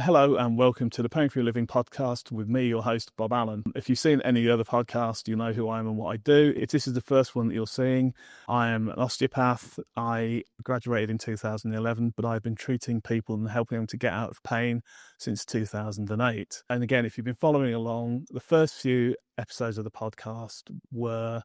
Hello and welcome to the Paying for Your Living podcast with me, your host, Bob Allen. If you've seen any other podcasts, you know who I am and what I do. If this is the first one that you're seeing, I am an osteopath. I graduated in 2011, but I've been treating people and helping them to get out of pain since 2008. And again, if you've been following along, the first few episodes of the podcast were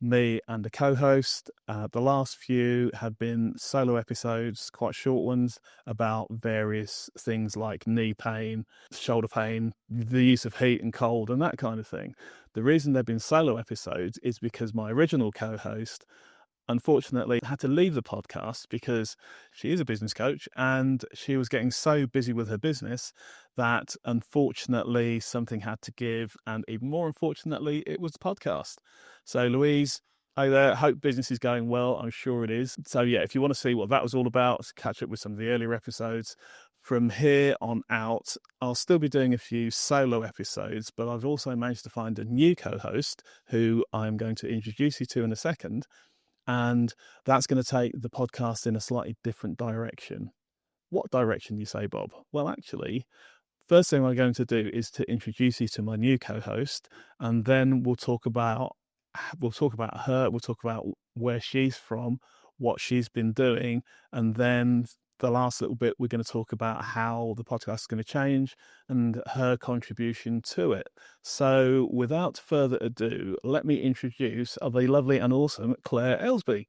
me and a co-host. The last few have been solo episodes, quite short ones, about various things like knee pain, shoulder pain, the use of heat and cold and that kind of thing. The reason they've been solo episodes is because my original co-host unfortunately had to leave the podcast because she is a business coach and she was getting so busy with her business that unfortunately something had to give, and even more unfortunately it was the podcast. So Louise, hi there, hope business is going well. I'm sure it is. So yeah, if you want to see what that was all about, catch up with some of the earlier episodes. From here on out, I'll still be doing a few solo episodes, but I've also managed to find a new co-host who I'm going to introduce you to in a second. And that's going to take the podcast in a slightly different direction. What direction, you say, Bob? Well, actually, first thing I'm going to do is to introduce you to my new co-host, and then we'll talk about her, we'll talk about where she's from, what she's been doing, and then the last little bit, we're going to talk about how the podcast is going to change and her contribution to it. So without further ado, let me introduce the lovely and awesome Clare Elsby.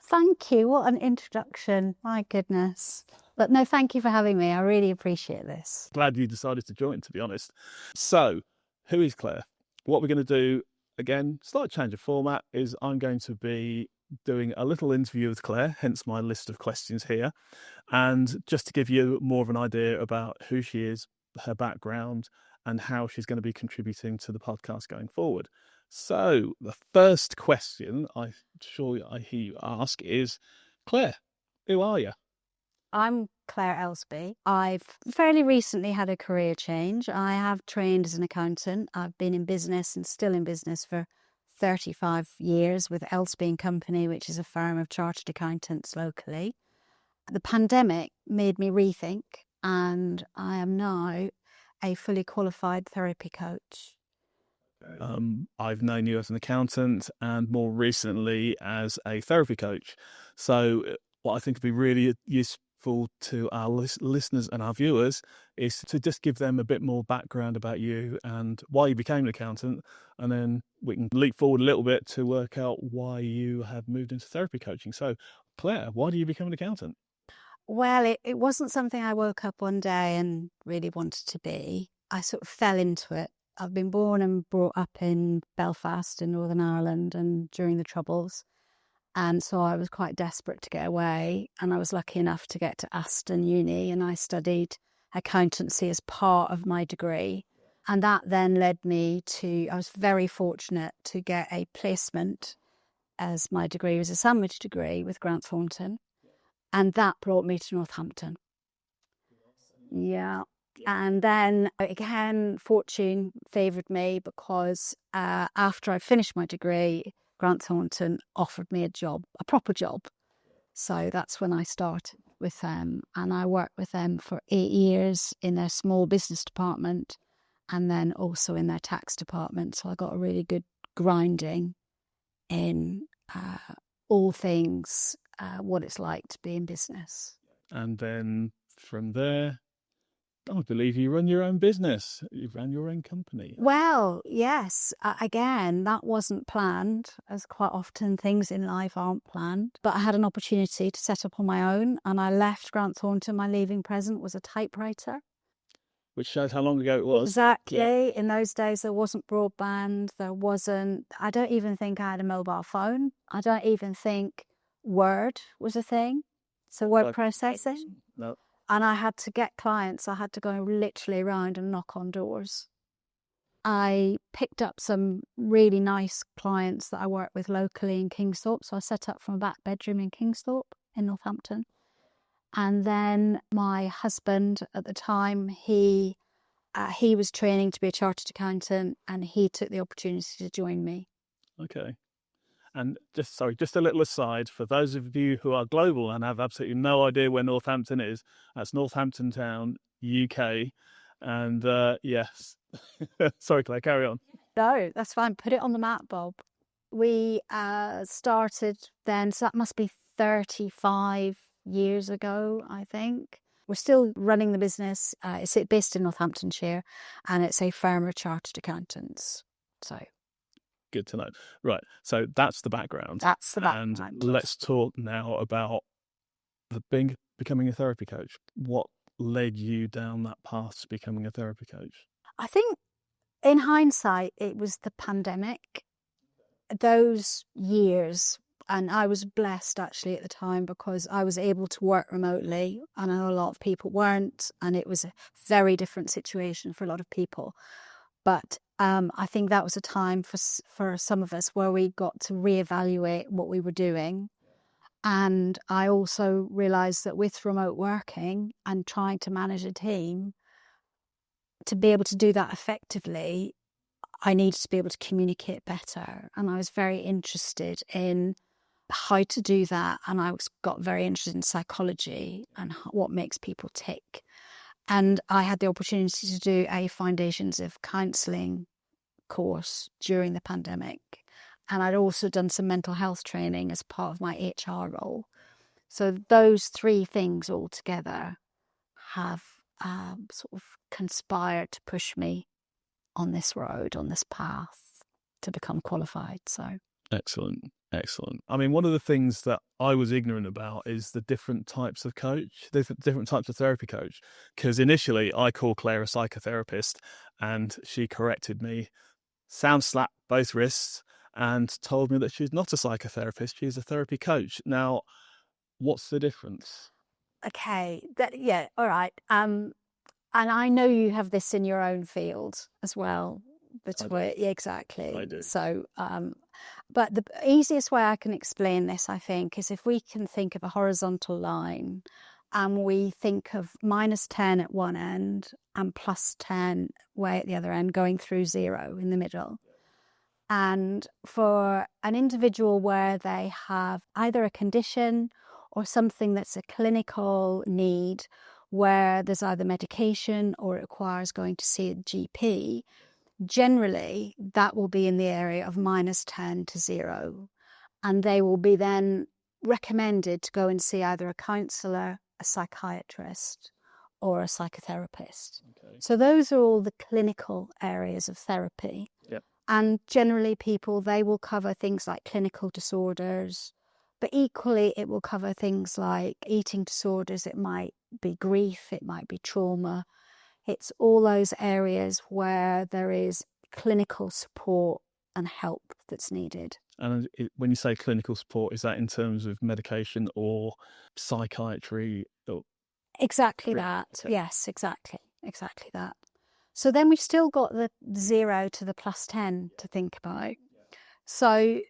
Thank you. What an introduction. My goodness. But no, thank you for having me. I really appreciate this. Glad you decided to join, to be honest. So, who is Clare? What we're going to do, again, slight change of format, is I'm going to be doing a little interview with Clare, hence my list of questions here. And just to give you more of an idea about who she is, her background, and how she's going to be contributing to the podcast going forward. So the first question I hear you ask is, Clare, who are you? I'm Clare Elsby. I've fairly recently had a career change. I have trained as an accountant. I've been in business and still in business for 35 years with Elsby & Company, which is a firm of chartered accountants locally. The pandemic made me rethink, and I am now a fully qualified therapy coach. I've known you as an accountant and more recently as a therapy coach. So what I think would be really useful to our listeners and our viewers is to just give them a bit more background about you and why you became an accountant, and then we can leap forward a little bit to work out why you have moved into therapy coaching. So Clare, why do you become an accountant? Well, it wasn't something I woke up one day and really wanted to be. I sort of fell into it. I've been born and brought up in Belfast in Northern Ireland and during the Troubles. And so I was quite desperate to get away. And I was lucky enough to get to Aston Uni, and I studied accountancy as part of my degree. And that then led me I was very fortunate to get a placement, as my degree was a sandwich degree with Grant Thornton. And that brought me to Northampton. Yeah. And then again, fortune favoured me because after I finished my degree, Grant Thornton offered me a proper job. So that's when I started with them. And I worked with them for 8 years in their small business department and then also in their tax department. So I got a really good grounding in all things, what it's like to be in business. And then from there, I believe you run your own business. You ran your own company. Well, yes. Again, that wasn't planned, as quite often things in life aren't planned. But I had an opportunity to set up on my own, and I left Grant Thornton. My leaving present was a typewriter. Which shows how long ago it was. Exactly. Yeah. In those days, there wasn't broadband. I don't even think I had a mobile phone. I don't even think Word was a thing. So word processing. No. And I had to get clients. I had to go literally around and knock on doors. I picked up some really nice clients that I work with locally in Kingsthorpe. So I set up from a back bedroom in Kingsthorpe in Northampton. And then my husband at the time, he was training to be a chartered accountant, and he took the opportunity to join me. Okay. And just a little aside, for those of you who are global and have absolutely no idea where Northampton is, that's Northampton Town UK. And yes, sorry, Claire, carry on. No, that's fine. Put it on the map, Bob. We started then, so that must be 35 years ago, I think. We're still running the business. It's based in Northamptonshire, and it's a firm of chartered accountants. So good to know. Right, so that's the background. That's the background. And let's talk now about becoming a therapy coach. What led you down that path to becoming a therapy coach? I think in hindsight, it was the pandemic. Those years, and I was blessed actually at the time because I was able to work remotely. I know a lot of people weren't, and it was a very different situation for a lot of people. But I think that was a time for some of us where we got to reevaluate what we were doing. And I also realised that with remote working and trying to manage a team, to be able to do that effectively, I needed to be able to communicate better. And I was very interested in how to do that. And I got very interested in psychology and what makes people tick. And I had the opportunity to do a Foundations of Counselling course during the pandemic. And I'd also done some mental health training as part of my HR role. So those three things all together have sort of conspired to push me on this road, on this path to become qualified. So excellent. I mean, one of the things that I was ignorant about is the different types of coach, the different types of therapy coach. Because initially I called Claire a psychotherapist and she corrected me, sound slapped both wrists, and told me that she's not a psychotherapist, she's a therapy coach. Now, what's the difference? Okay, all right. And I know you have this in your own field as well. Exactly. I do. So, but the easiest way I can explain this, I think, is if we can think of a horizontal line and we think of -10 at one end and +10 way at the other end, going through 0 in the middle. And for an individual where they have either a condition or something that's a clinical need, where there's either medication or it requires going to see a GP, generally that will be in the area of -10 to 0. And they will be then recommended to go and see either a counsellor, a psychiatrist, or a psychotherapist. Okay. So those are all the clinical areas of therapy. Yep. And generally people, they will cover things like clinical disorders, but equally it will cover things like eating disorders. It might be grief, it might be trauma. It's all those areas where there is clinical support and help that's needed. And when you say clinical support, is that in terms of medication or psychiatry? Exactly that. Okay. Yes, exactly that. So then we've still got the 0 to the +10 to think about. So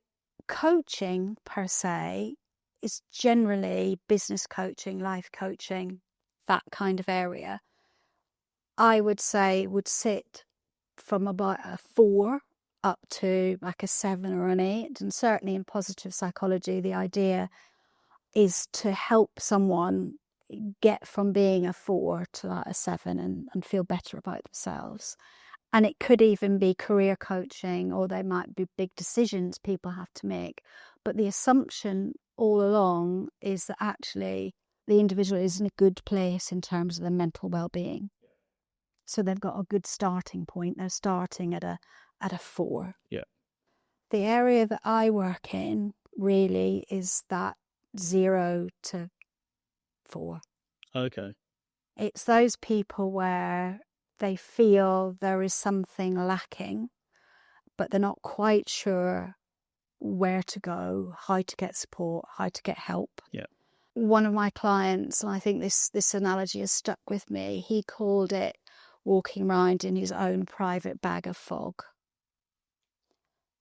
coaching per se is generally business coaching, life coaching, that kind of area. I would say would sit from about a 4 up to like a 7 or an 8. And certainly in positive psychology, the idea is to help someone get from being a 4 to like a 7 and feel better about themselves. And it could even be career coaching, or there might be big decisions people have to make. But the assumption all along is that actually the individual is in a good place in terms of their mental well-being. So they've got a good starting point. They're starting at a 4. Yeah. The area that I work in really is that 0 to 4. Okay. It's those people where they feel there is something lacking, but they're not quite sure where to go, how to get support, how to get help. Yeah. One of my clients, and I think this analogy has stuck with me, he called it walking around in his own private bag of fog.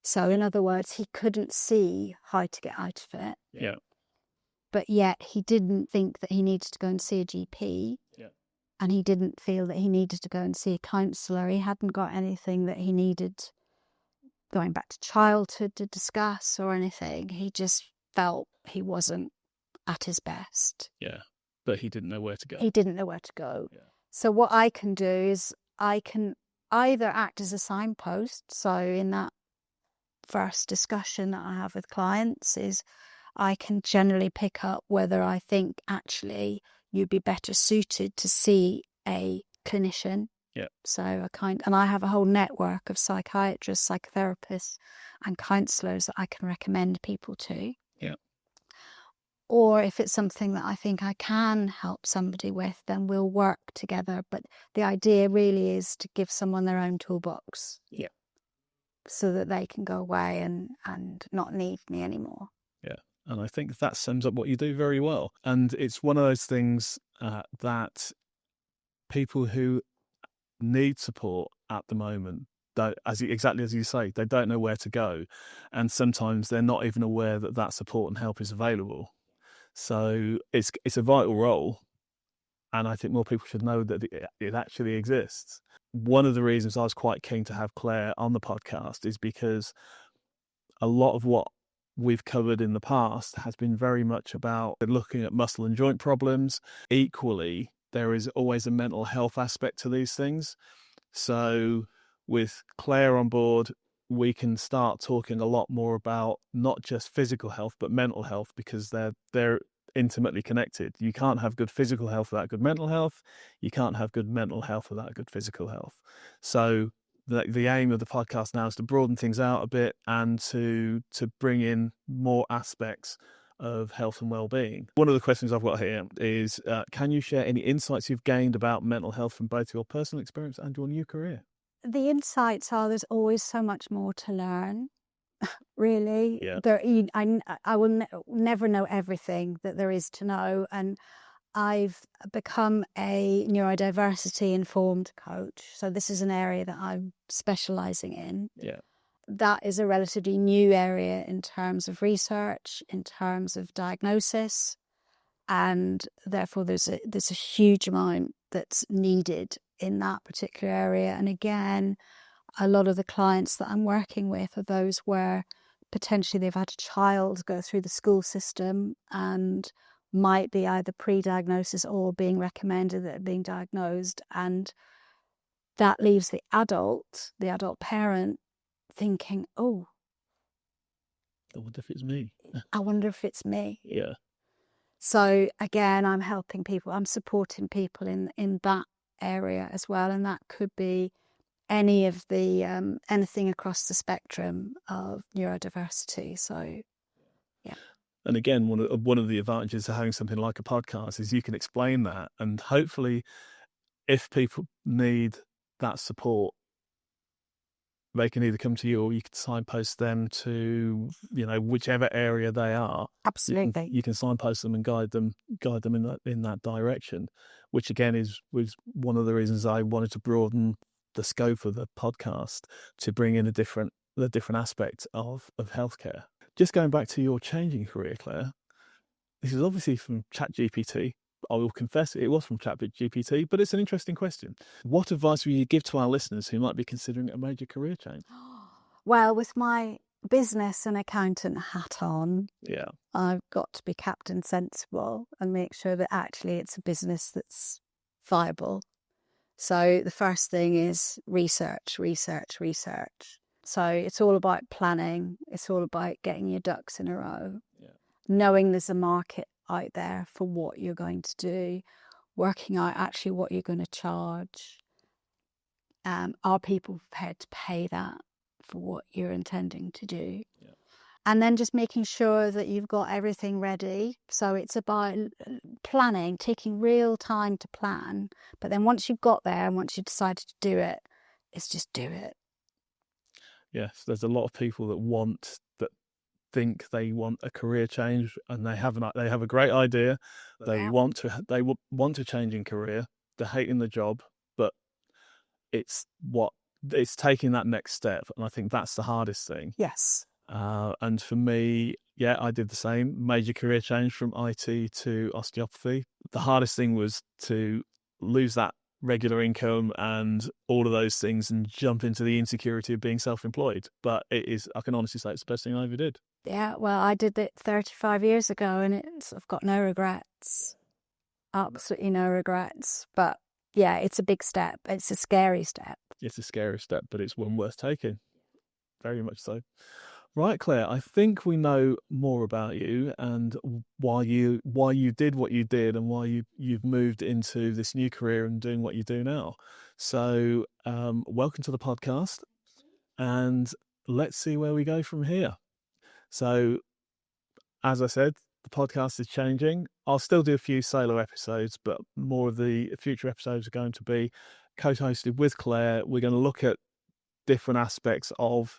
So in other words, he couldn't see how to get out of it. Yeah. But yet he didn't think that he needed to go and see a GP. Yeah. And he didn't feel that he needed to go and see a counsellor. He hadn't got anything that he needed going back to childhood to discuss or anything. He just felt he wasn't at his best. Yeah. But he didn't know where to go. He didn't know where to go. Yeah. So what I can do is I can either act as a signpost. So in that first discussion that I have with clients is I can generally pick up whether I think actually you'd be better suited to see a clinician. Yeah. So and I have a whole network of psychiatrists, psychotherapists and counsellors that I can recommend people to. Yeah. Or if it's something that I think I can help somebody with, then we'll work together. But the idea really is to give someone their own toolbox. Yeah. So that they can go away and not need me anymore. Yeah. And I think that sums up what you do very well. And it's one of those things that people who need support at the moment, exactly as you say, they don't know where to go. And sometimes they're not even aware that that support and help is available. So it's a vital role. And I think more people should know that it actually exists. One of the reasons I was quite keen to have Clare on the podcast is because a lot of what we've covered in the past has been very much about looking at muscle and joint problems. Equally, there is always a mental health aspect to these things. So with Clare on board, we can start talking a lot more about not just physical health, but mental health, because they're intimately connected. You can't have good physical health without good mental health. You can't have good mental health without good physical health. So the aim of the podcast now is to broaden things out a bit and to bring in more aspects of health and well-being. One of the questions I've got here is, can you share any insights you've gained about mental health from both your personal experience and your new career? The insights are there's always so much more to learn, really. Yeah. I will never know everything that there is to know. And I've become a neurodiversity informed coach. So this is an area that I'm specialising in. Yeah. That is a relatively new area in terms of research, in terms of diagnosis, and therefore there's a huge amount that's needed in that particular area. And again, a lot of the clients that I'm working with are those where potentially they've had a child go through the school system and might be either pre-diagnosis or being recommended that are being diagnosed, and that leaves the adult parent thinking, oh, I wonder if it's me. I wonder if it's me. Yeah. So again, I'm helping people, I'm supporting people in that area as well, and that could be any of the anything across the spectrum of neurodiversity. So yeah. And again, one of the advantages of having something like a podcast is you can explain that, and hopefully if people need that support, they can either come to you or you can signpost them to, whichever area they are. Absolutely. You can signpost them and guide them in that direction, which again was one of the reasons I wanted to broaden the scope of the podcast to bring in the different aspect of healthcare. Just going back to your changing career, Clare, this is obviously from ChatGPT. I will confess it was from ChatGPT, but it's an interesting question. What advice would you give to our listeners who might be considering a major career change? Well, with my business and accountant hat on, yeah, I've got to be captain sensible and make sure that actually it's a business that's viable. So the first thing is research. So it's all about planning. It's all about getting your ducks in a row, knowing there's a market out there for what you're going to do, working out actually what you're going to charge. Are people prepared to pay that for what you're intending to do? Yeah. And then just making sure that you've got everything ready. So it's about planning, taking real time to plan. But then once you've got there and once you've decided to do it, it's just do it. Yes, there's a lot of people that think they want a career change, and they have a great idea. They want to change in career. They're hating the job, but it's taking that next step, and I think that's the hardest thing. Yes. And for me, I did the same. Major career change from IT to osteopathy. The hardest thing was to lose that regular income and all of those things and jump into the insecurity of being self-employed. But I can honestly say it's the best thing I ever did. Yeah, well, I did it 35 years ago and I've got no regrets. Absolutely no regrets. But it's a big step. It's a scary step. It's a scary step, but it's one worth taking. Very much so. Right, Claire, I think we know more about you and why you did what you did and why you've moved into this new career and doing what you do now. So welcome to the podcast, and let's see where we go from here. So as I said, the podcast is changing. I'll still do a few solo episodes, but more of the future episodes are going to be co-hosted with Claire. We're going to look at different aspects of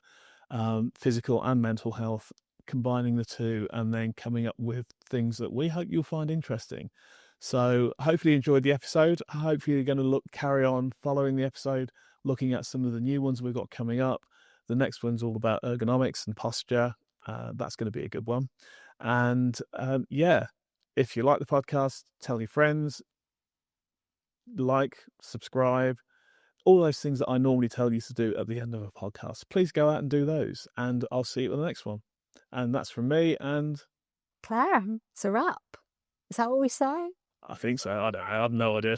physical and mental health, combining the two, and then coming up with things that we hope you'll find interesting. So hopefully you enjoyed the episode. Hopefully you're going to carry on following the episode, looking at some of the new ones we've got coming up. The next one's all about ergonomics and posture. That's going to be a good one. And if you like the podcast, tell your friends, subscribe, all those things that I normally tell you to do at the end of a podcast. Please go out and do those, and I'll see you at the next one. And that's from me and Claire. It's a wrap. Is that what we say? I think so. I don't know. I have no idea.